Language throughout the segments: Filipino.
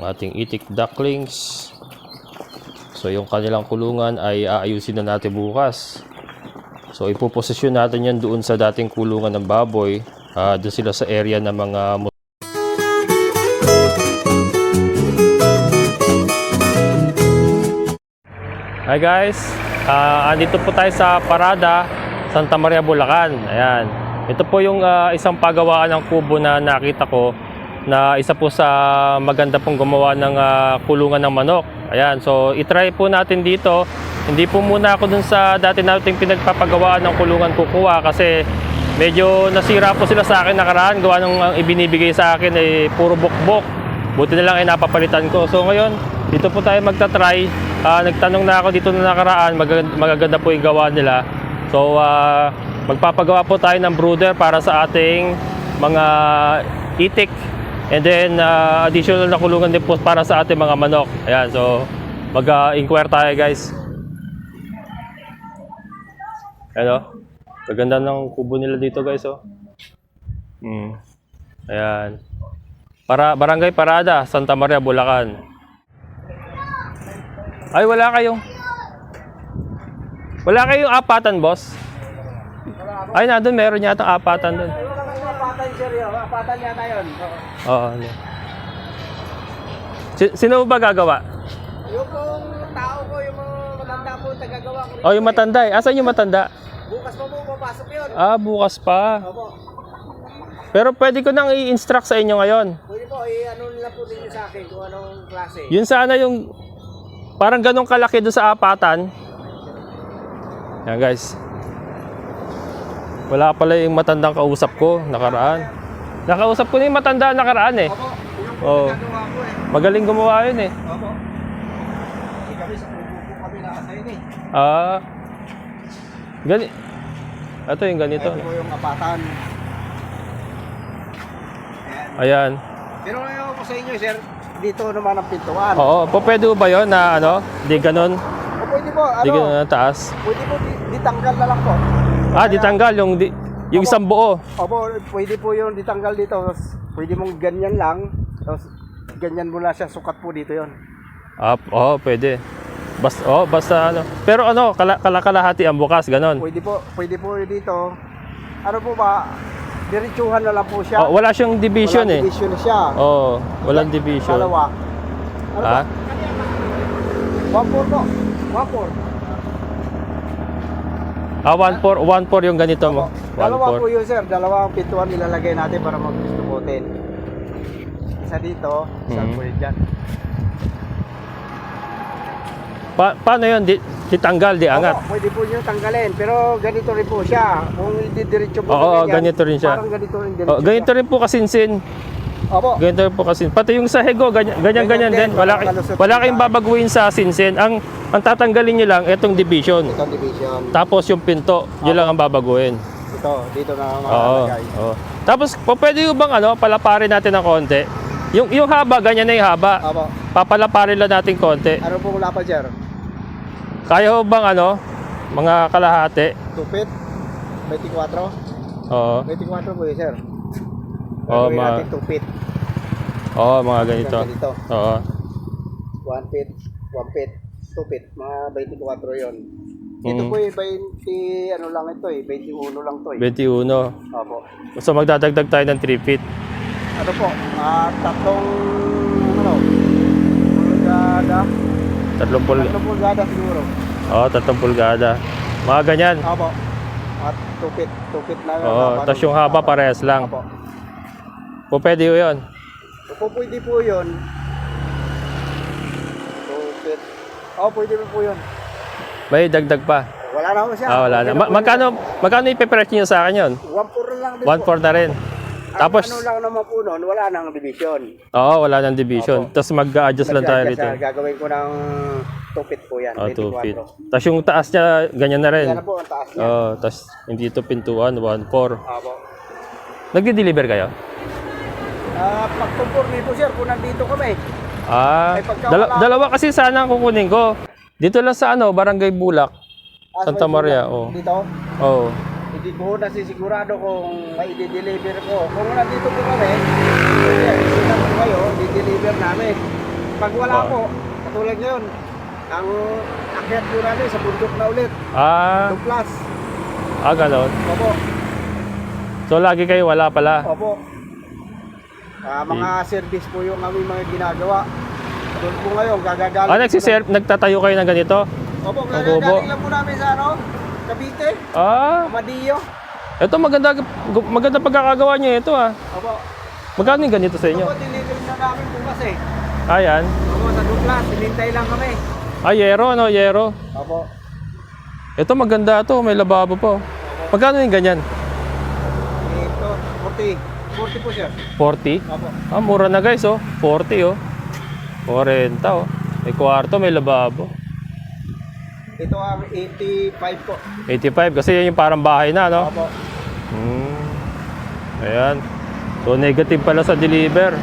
ating itik ducklings. So yung kanilang kulungan ay aayusin na natin bukas. So ipoposisyon natin yan doon sa dating kulungan ng baboy. Doon sila sa area ng mga... Hi guys, andito po tayo sa Parada, Santa Maria, Bulacan. Ayan. Ito po yung isang pagawaan ng kubo na nakita ko na isa po sa maganda pong gumawa ng kulungan ng manok. Ayan, so itry po natin dito. Hindi po muna ako dun sa dati nating pinagpapagawaan ng kulungan kukuha kasi medyo nasira po sila sa akin nakaraan. Gawa ng ibinibigay sa akin ay puro bukbok. Buti na lang ay napapalitan ko. So ngayon, dito po tayo magta-try. Nagtanong na ako dito na nakaraan, magaganda po yung gawa nila. So magpapagawa po tayo ng brooder para sa ating mga itik. And then additional na kulungan din po para sa ating mga manok. Ayan, so mag-inquire tayo guys. Ano? Kaganda ng kubo nila dito guys, oh. Ayan. Barangay Parada, Santa Maria, Bulacan. Ay, wala kayong apatan, boss? Ay, nandun, meron yata apatan dun. Apatan, sir, yun. Apatan yata yun. Oo. Sino ba gagawa? Yung tao ko, yung mga matanda po, tagagawa ko. Oh, yung matanda eh. Asan yung matanda? Bukas pa po, papasok yun. Bukas pa. Opo. Pero pwede ko nang i-instruct sa inyo ngayon. Pwede po, ano nila po ninyo sa akin kung anong klase. Yun sana yung parang ganong kalaki doon sa apatan. Yan guys. Wala pala yung matandang kausap ko nakaraan. Nakausap ko na yung matanda nakaraan eh. Opo, yung Oo. ginagawa ko eh. Magaling gumawa yun eh. Opo. Kami sa kubo po kami nakasayin eh. Ito yung ganito. Ito po yung apatan. Ayan. Pero ngayon po sa inyo, sir, dito naman ang pintuan. Oo, pwede ba yun na ano? Di ganun? O pwede po, Di ganun na taas? pwede po ditanggal na lang po. Ditanggal yung isang buo. Opo, pwede po yung ditanggal dito. Tapos pwede mong ganyan lang. Tapos ganyan mo na siya, sukat po dito yon. Pwede. Basta ano. Pero ano, kalahati ang bukas, ganon. Pwede po dito. Ano po ba? Diretsuhan na lang po siya. Wala siyang division Walang eh. division siya. Walang division. Dalawa. Ano Ha? ba? 1-4 po. 1-4. 1-4 yung ganito mo. Dalawa 1-4. po yun, sir. Dalawa ang pintuan nilalagay natin para mag-distributin. Isa dito, isa po yun dyan. Paano yun? Ditanggal, diangat? Opo, pwede po nyo tanggalin. Pero ganito rin po siya. Kung didiretso po Ganito rin siya. Parang ganito rin diretso Ganito rin po kasinsin. Opo. Ganito rin po kasinsin. Pati yung sahego, ganyan din. Wala kayong babaguhin sa sinsin. Ang tatanggalin nyo lang, itong division. Itong division. Tapos yung pinto, yun lang ang babaguhin. Ito, dito na makalagay. Tapos, pwede yung bang palaparin natin ng konti? Yung haba, ganyan na yung haba. Opo. Papalaparin lang natin konti. Ano po mula pa, sir? Kaya ho bang mga kalahati? 2 feet? 24? Oo. 24 po yun, sir. Oo, Gagawin natin 2 feet. Mga ganito. Ganito. Oo. 1 feet, 1 feet, 2 feet. Mga 24 yun. Ito po yung 20, ano lang ito 21 lang to 21. Opo. So magdadagdag tayo ng 3 feet. Ano po? Tatlong, pulgada. 30 Tatlong pulgada siguro. 3 pulgada. Mga ganyan. Opo. At 2 feet na. Tapos yung haba parehas lang. Opo. Pwede yun. Pwede po yun. 2 feet. Pwede po yun. May dagdag pa. Wala na ho siya. Wala na. Magkano ipe-press niyo sa akin yun? 1-4 lang din 1-4 na rin. Tapos, ano lang naman po nun, wala nang division. wala nang division. Tapos mag-adjust lang tayo rito. Gagawin ko ng 2 feet po yan. 2 feet. Tapos yung taas niya, ganyan na rin. Yan na po ang taas niya. Tapos hindi ito pintuan, 1-4. Opo. Nagdi-deliver kayo? Pagpupurni po sir, kung nandito kami. Dalawa kasi sana ang kukunin ko. Dito lang sa Barangay Bulak, Santa Maria. Dito? Oo. Hindi ko nasisigurado kung may i-deliver ko. Kung nandito po kami, sila po kayo, i-deliver namin. Pag wala Oo. po, katulad ngayon, ang akyat po namin sa bundok na ulit. Ah, Plus. ganon. Opo. So lagi kayo wala pala. Opo. Mga service po yung aming mga ginagawa. Doon po ngayon, gagagaling. Nagtatayo kayo ng ganito? Opo, ang kubo. gagagaling lang po namin sa ano, Cavite, Amadillo. Ito maganda pagkakagawa niyo ito ah. Opo. Magkano yung ganito sa inyo? Opo, delivery na namin bukas eh. Ayan. Opo, sa Douglas, hinintay lang kami. Yero no, yero. Opo. Ito maganda to, may lababo po. Magkano yung ganyan? Ito, 40. 40 po siya. 40? Opo. Mura na guys oh. 40 oh. 40 oh. May kwarto, may lababo. Ito ang 85 po. 85 kasi yan yung parang bahay na no? Opo. Ayan. So negative pala sa deliver.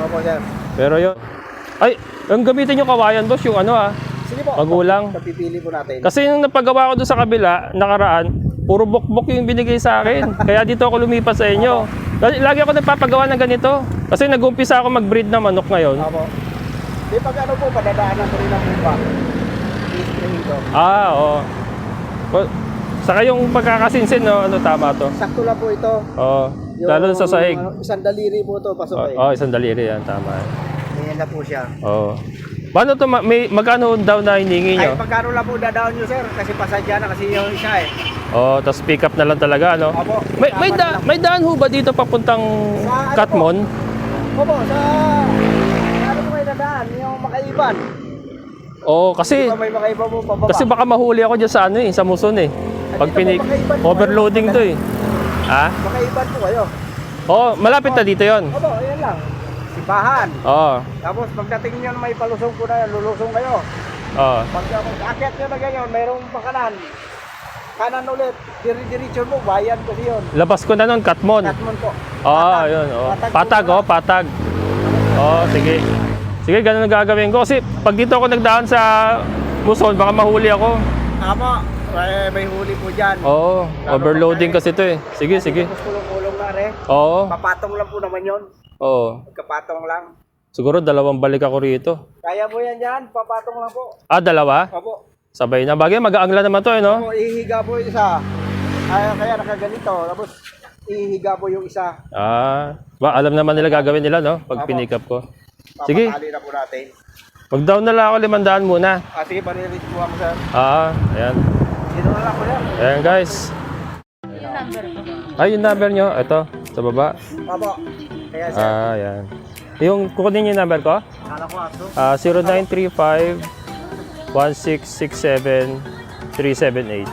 Opo, sir. Pero yun. Ay, ang gamitin yung kawayan boss, yung ano ah. Sige po. Magulang. Pagpipili po natin. Kasi nung napagawa ko doon sa kabila, nakaraan, puro bokbok yung binigay sa akin. Kaya dito ako lumipas sa inyo. Lagi ako nagpapagawa ng ganito. Kasi nag-umpisa ako mag-breed na manok ngayon. Opo. Di pag ano po, padadaanan ko rin ang bupa. I-spray ito. Oo. Saka yung pagkakasinsin, no? Ano tama to? Sakto lang po ito. Oo. Lalo sa sahig. Isang daliri po ito, pasok eh. Isang daliri yan, tama. Ganyan na po siya. Oo. Paano to, magkano daw na hiningi Ay, nyo? pagkano lang po dadaan nyo, sir? Kasi pasadya na kasi yung isa eh. Tapos pick up na lang talaga, no? Opo. May daan ho ba dito papuntang Sa ano Katmon? Opo, sa... Ano po kayo dadaan? Yung makaiban. Kasi Di ba may makaiban po pababa? Kasi baka mahuli ako dyan sa ano sa Muson eh. Pag overloading to eh. Ha? Makaiban po kayo. Malapit na dito 'yon. Opo, ayan lang. Sipahan. Tapos pagdating nyo may palusong po na, lulusong kayo. Pag akyat nyo na ganyan, mayroong pakanan. Kanan ulit, diri-diretso mo, bayan kasi yun. Labas ko na nun, Katmon. Katmon po. Yun. Patag, patag. Sige. Sige, ganun ang gagawin ko. Kasi pag dito ako nagdaan sa Muson, baka mahuli ako. Tama, may huli po dyan. Overloading kasi to eh. Sige. Tapos kulong-kulong na rin. Papatong lang po naman yun. Pagkapatong lang. Siguro 2 balik ako rito. Kaya mo yan dyan, papatong lang po. 2? Opo. Sabay na. Bagay, mag-aangla naman to eh, no? Opo, ihiga po yung isa. Kaya nakaganito. Tapos ihiga po yung isa. Alam naman nila gagawin nila, no? Pag pinikap ko. Sige. Papatali na po natin. Mag-down na lang ako 500 muna. Sige, panilis po ako, sir. Ayan. Dito na lang po yan. Ayan, guys. Yung number nyo. Ito, sa baba. Opo. Kaya, sir. Ayan. Yung kukunin yung number ko? Kala ko aso. 0935 1667 378.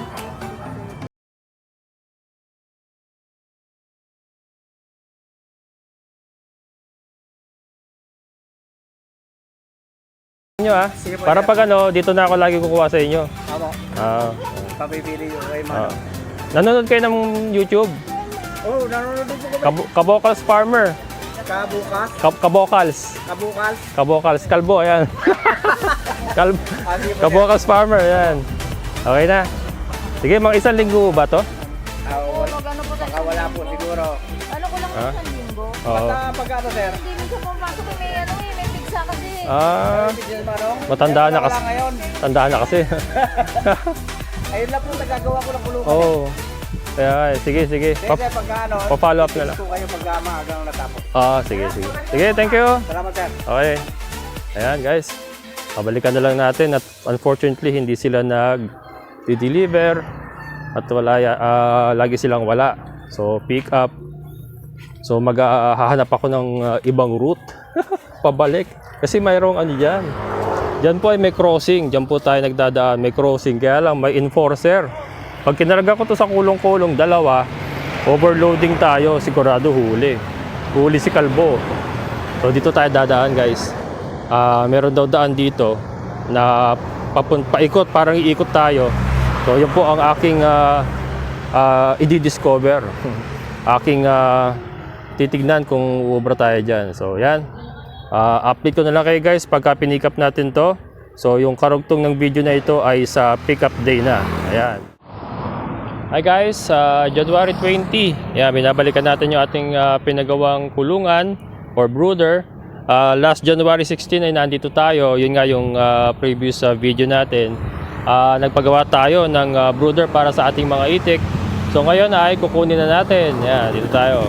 Inyo Sige po, para sir. pag dito na ako lagi kukuha sa inyo. Opo. Papipili yung kay Mano. Nanonood kayo ng YouTube? Nanonood din po kami. Kabokals Farmer. Kabukas. Kabokals. Kabukal. Kabokals. Kalbo, ayan. Sige po, sir. Kabokals Farmer, ayan. Okay na. Sige, mga 1 linggo ba to? Baka wala po siguro. Ano ko lang isang linggo? Basta pagkano, sir? Hindi minsan pumasok may pigsa kasi. Bigyan Manong. Matanda na kasi. Wala ngayon. Tandaan na kasi. Ayun lang po, nagagawa ko ng kulungan. Kaya, sige. Sir, pagkano. Pa-follow up na lang. Gusto kayo pagkama hanggang natapos. Sige. Sige, thank you. Salamat, sir. Okay. Ayan, guys. Pabalikan na lang natin at unfortunately hindi sila nag-deliver at lagi silang wala. So, pick up. So, hahanap ako ng ibang route pabalik. Kasi mayroong dyan. Dyan po ay may crossing. Dyan po tayo nagdadaan. May crossing. Kaya lang may enforcer. Pag kinarga ko to sa kulong-kulong, 2, overloading tayo. Sigurado huli. Huli si Kalbo. So, dito tayo dadaan, guys. Meron daw daan dito na paikot, parang iikot tayo. So, yun po ang aking i-discover. Aking titignan kung uubra tayo dyan. So, yan. Update ko na lang kayo, guys, pagka pinikap natin to. So, yung karugtong ng video na ito ay sa pick-up day na. Ayan. Hi guys, January 20. Yan, binabalikan natin yung ating pinagawang kulungan or brooder. last January 16 ay nandito tayo. Yun nga yung previous video natin. Nagpagawa tayo ng brooder para sa ating mga itik. So ngayon ay kukunin na natin. Yan, dito tayo.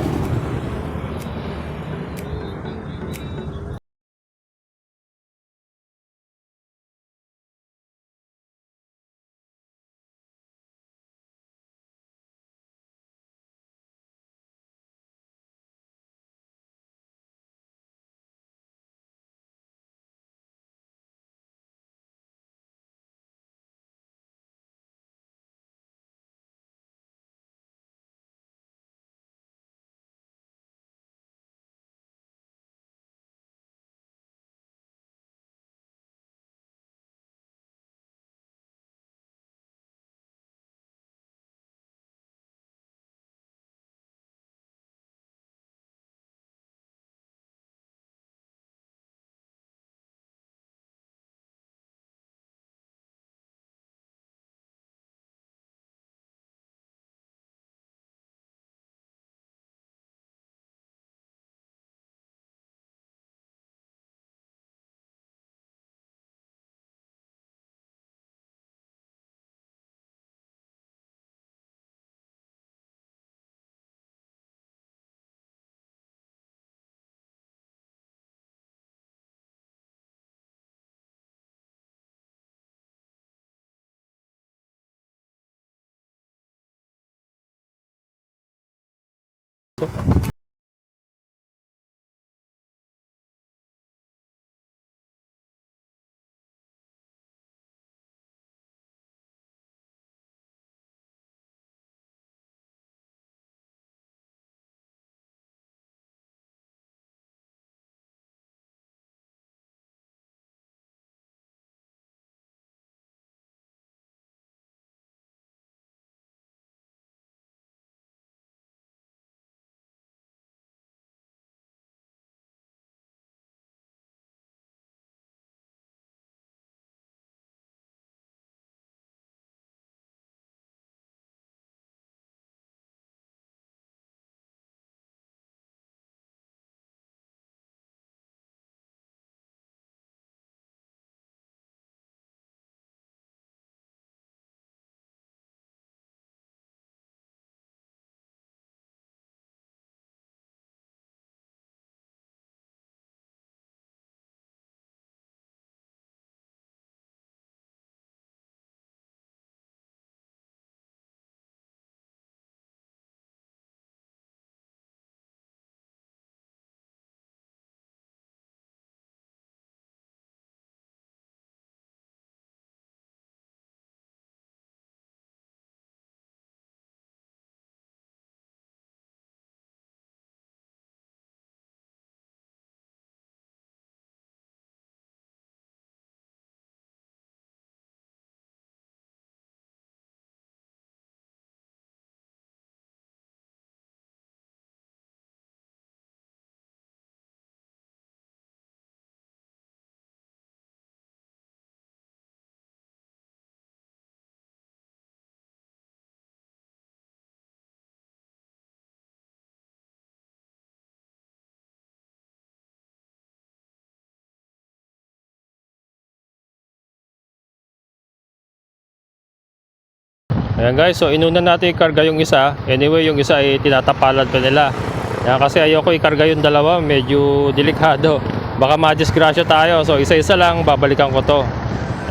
Ayan guys, so inuna natin ikarga yung isa. Anyway, yung isa ay tinatapalan pa nila. Ayan, kasi ayoko ikarga yung dalawa, medyo delikado. Baka madisgrasya tayo. So isa-isa lang, babalikan ko to.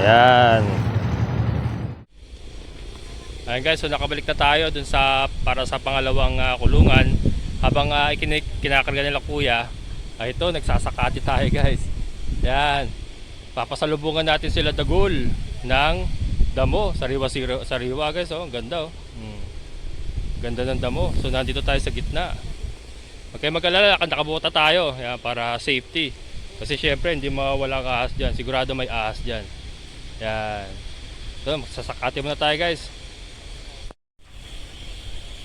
Ayan. Ayan guys, so nakabalik na tayo dun sa para sa pangalawang kulungan. Habang kinakarga nila kuya, ay ito, nagsasakati tayo guys. Ayan. Papasalubungan natin sila dagol ng damo, sariwa guys, oh, ang ganda oh. Ganda ng damo. So nandito tayo sa gitna. Okay, mag-alala, nakabuta tayo, yan, para safety. Kasi syempre hindi mawawala ang ahas diyan. Sigurado may ahas diyan. Yan. So magsasakati muna tayo guys.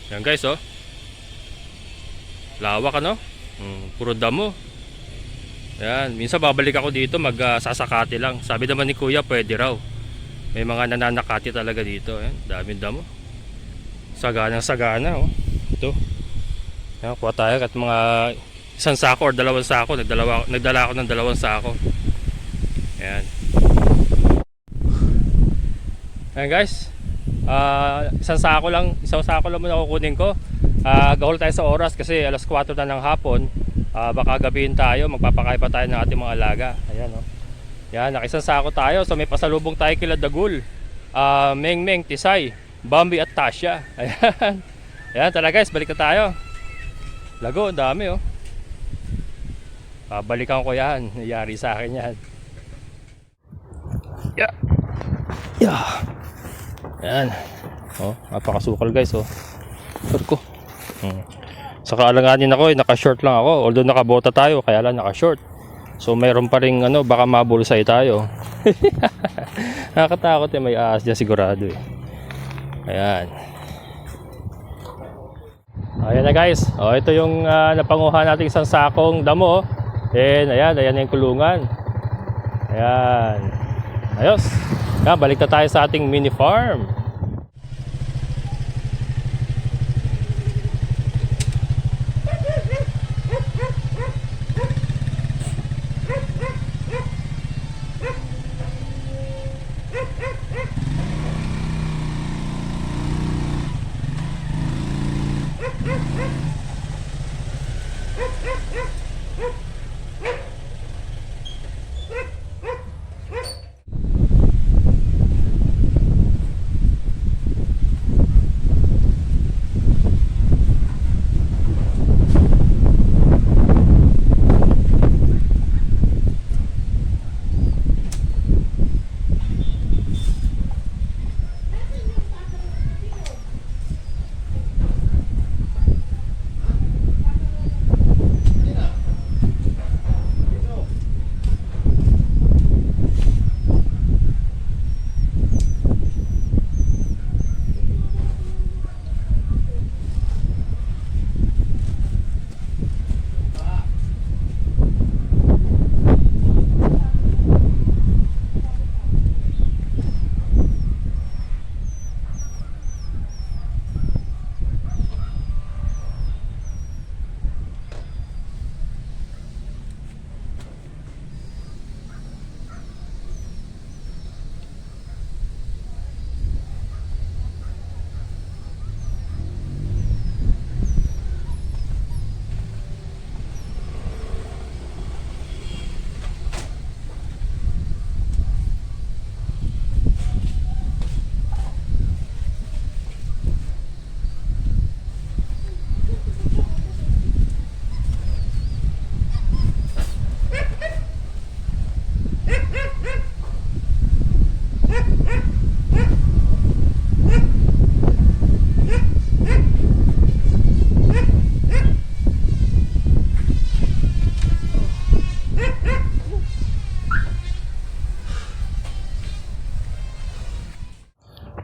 Yan guys, oh. Lawak ano? Puro damo. Yan, minsan babalik ako dito magsasakati lang. Sabi naman ni kuya pwede raw. May mga nananakati talaga dito. Ayan, daming damo. Saganang sagana oh. Ito. Ayan, kuha tayo at mga isang sako or dalawang sako. Nagdala ako ng dalawang sako. Ayan. Ayan guys. Isang sako lang muna kukunin ko. Gahol tayo sa oras kasi alas 4 na ng hapon. Baka gabihin tayo, magpapakain pa tayo ng ating mga alaga. Ayan, oh. Yan, nakisang sako tayo. So may pasalubong tayo kila Dagul, Meng, Tisay, Bambi at Tasha. Ayan. Ayan, tara guys, balik na tayo. Lago, ang dami, oh. Balikan ko yan. Nangyari sa akin yan. Yeah. Yeah. Ayan. Oh, napakasukal guys, oh. Sure ko. Saka alanganin ako, naka-short lang ako. Although nakabota tayo, kaya lang naka-short. So mayroon pa ring baka mabulsay tayo. Nakakatakot may ahas dyan sigurado eh. Ayan. Ayan na guys. Ito yung napanguha natin isang sakong damo. Ayan yung kulungan. Ayan. Ayos. Balik na tayo sa ating mini farm.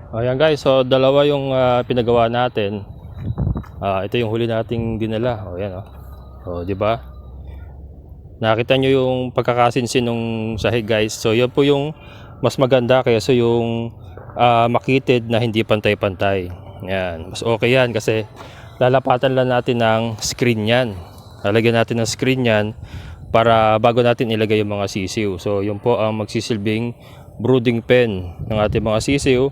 Ayan guys, so dalawa yung pinagawa natin. Ito yung huli nating dinala. Ayan, oh. Di ba? Nakita nyo yung pagkakasinsin ng sahig guys. So yun po yung mas maganda kaysa yung makitid na hindi pantay-pantay. Ayan, mas okay yan kasi lalapatan lang natin ng screen yan. Lalagyan natin ng screen yan para bago natin ilagay yung mga sisiw. So yun po ang magsisilbing brooding pen ng ating mga sisiw.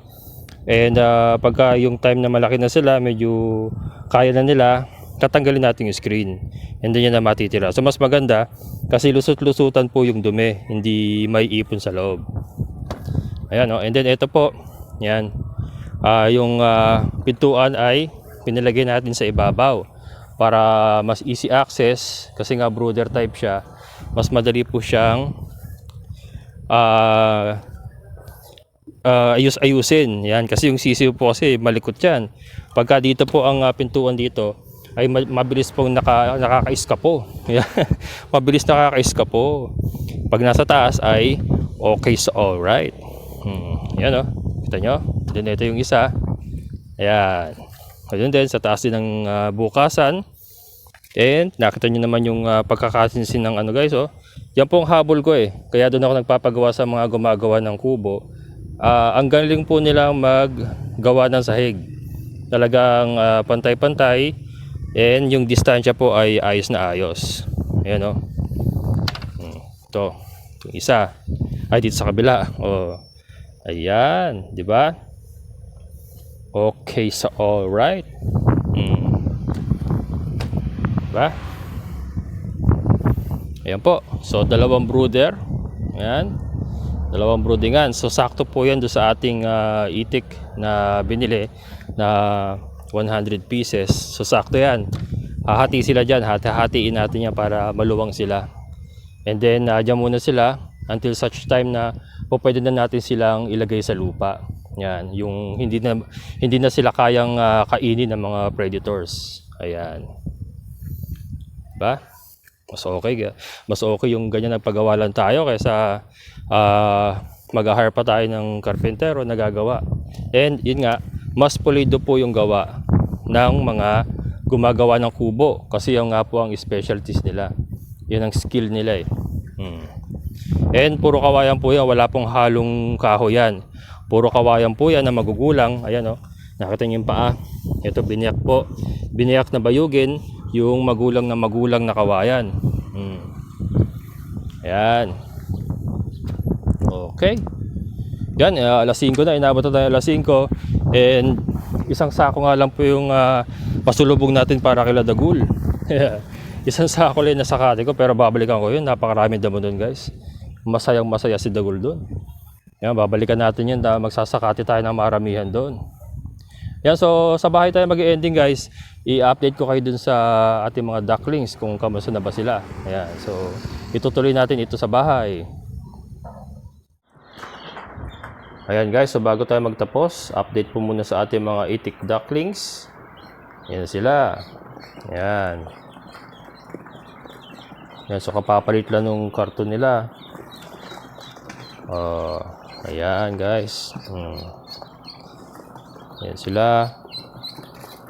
And pagka yung time na malaki na sila, medyo kaya na nila, tatanggalin natin yung screen. And then yan na matitira. So mas maganda kasi lusot-lusutan po yung dumi, hindi may ipon sa loob. Ayan, oh. And then ito po, yan. Yung pintuan ay pinilagay natin sa ibabaw para mas easy access kasi nga brooder type siya. Mas madali po siyang ayusin. Yan, kasi yung sisiw po kasi malikot yan. Pagka dito po ang pintuan dito ay mabilis pong nakaka-iskapo. Mabilis nakaka-iskapo. Pag nasa taas ay okay, so alright. Yan, oh. Kita nyo? Then ito yung isa. Ayan. Ayun din, sa taas din ng bukasan. And nakita nyo naman yung pagkakasinsin ng guys, oh. Yan po ang habol ko eh. Kaya doon ako nagpapagawa sa mga gumagawa ng kubo. Ang galing po nilang maggawa ng sahig. Talagang pantay-pantay. And yung distansya po ay ayos na ayos. Ayan o. Ito. Yung isa. Ay, dito sa kabila. Oh. Ayan. Diba? Okay, so alright. Diba? Ayan po. So, dalawang brooder. Ayan. Dalawang broodingan. So, sakto po yan doon sa ating itik na binili na 100 pieces. So, sakto yan. Hahati sila dyan. Hatiin natin yan para maluwang sila. And then, dyan muna sila until such time na pwede na natin silang ilagay sa lupa. Yan. Yung hindi na sila kayang kainin ng mga predators. Ayan. Diba? Mas okay yung ganyan nagpagawa lang tayo kaysa mag-hire pa tayo ng karpentero na gagawa. And yun nga, mas pulido po yung gawa ng mga gumagawa ng kubo kasi yung nga po ang specialties nila. Yun ang skill nila eh. And puro kawayan po yan, wala pong halong kahoy yan. Puro kawayan po yan na magugulang. Ayan o, nakita niyo yung paa. Ito biniyak po. Biniyak na bayugin yung magulang na kawayan. Ayan. Okay. Yan, alas 5 na. Inabot na tayo alas 5. And isang sako nga lang po yung pasulubong natin para kila Dagul. Isang sako lang nasa kate ko pero babalikan ko yun. Napakaraming damo doon guys. Masayang masaya si Dagul doon. Yan, babalikan natin yun. Magsasakati tayo ng maramihan doon. Yan, so sa bahay tayo mag-ending guys. I-update ko kayo dun sa ating mga ducklings kung kamusta na ba sila. Ayan, so itutuloy natin ito sa bahay. Ayan guys, so bago tayo magtapos, update po muna sa ating mga itik ducklings. Yan sila. Ayan. Yan, so kapapalit lang nung karton nila. Ayan guys. Yan sila.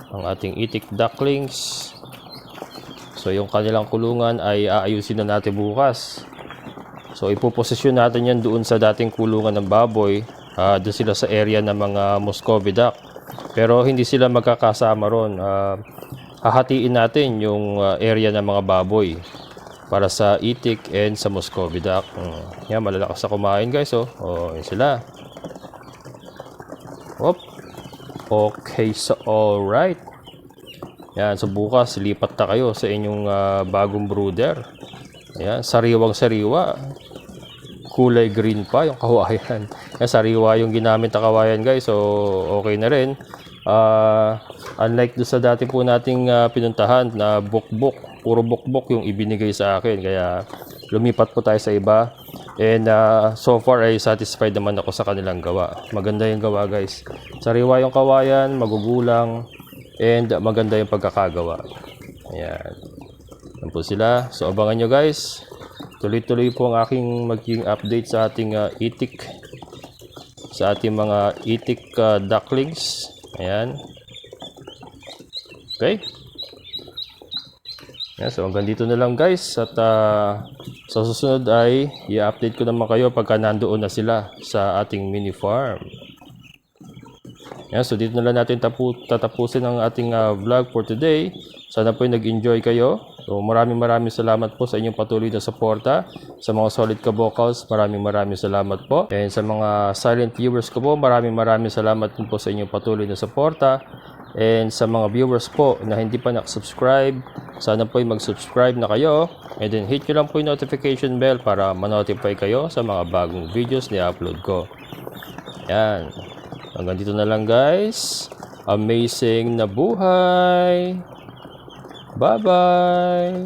Ang ating itik ducklings. So yung kanilang kulungan ay aayusin na natin bukas. So ipoposisyon natin yan doon sa dating kulungan ng baboy. Doon sila sa area ng mga Muscovy duck. Pero hindi sila magkakasama ron. Hahatiin natin yung area ng mga baboy para sa itik and sa Muscovy duck. Yan, malalakas sa kumain guys. Yan sila. Hop. Okay, so alright. Yan, so bukas lipat na kayo sa inyong bagong brooder. Yan, sariwang-sariwa. Kulay green pa yung kawayan. Yan, sariwa yung ginamit na kawayan guys. So okay na rin. Unlike do sa dati po nating pinuntahan na bukbok, puro bukbok yung ibinigay sa akin. Kaya lumipat po tayo sa iba. And so far ay satisfied naman ako sa kanilang gawa. Maganda yung gawa guys. Sariwa yung kawayan, magugulang, and maganda yung pagkakagawa. Ayan. Yan po sila. So abangan nyo guys. Tuloy-tuloy po ang aking magiging update sa ating itik. Sa ating mga itik ducklings. Ayan. Okay. Yan, so hanggang dito na lang guys. At sa susunod ay i-update ko naman kayo pagka nandoon na sila sa ating mini farm. Yan, so dito na lang natin tatapusin ang ating vlog for today. Sana po nag-enjoy kayo. So maraming salamat po sa inyong patuloy na suporta. Sa mga solid kabokals, maraming salamat po. And sa mga silent viewers ko po, maraming salamat po sa inyong patuloy na suporta. And sa mga viewers po na hindi pa nakasubscribe, sana po ay mag-subscribe na kayo. And then hit nyo lang po yung notification bell para ma-notify kayo sa mga bagong videos na i-upload ko. Yan. Hanggang dito na lang guys. Amazing na buhay. Bye-bye.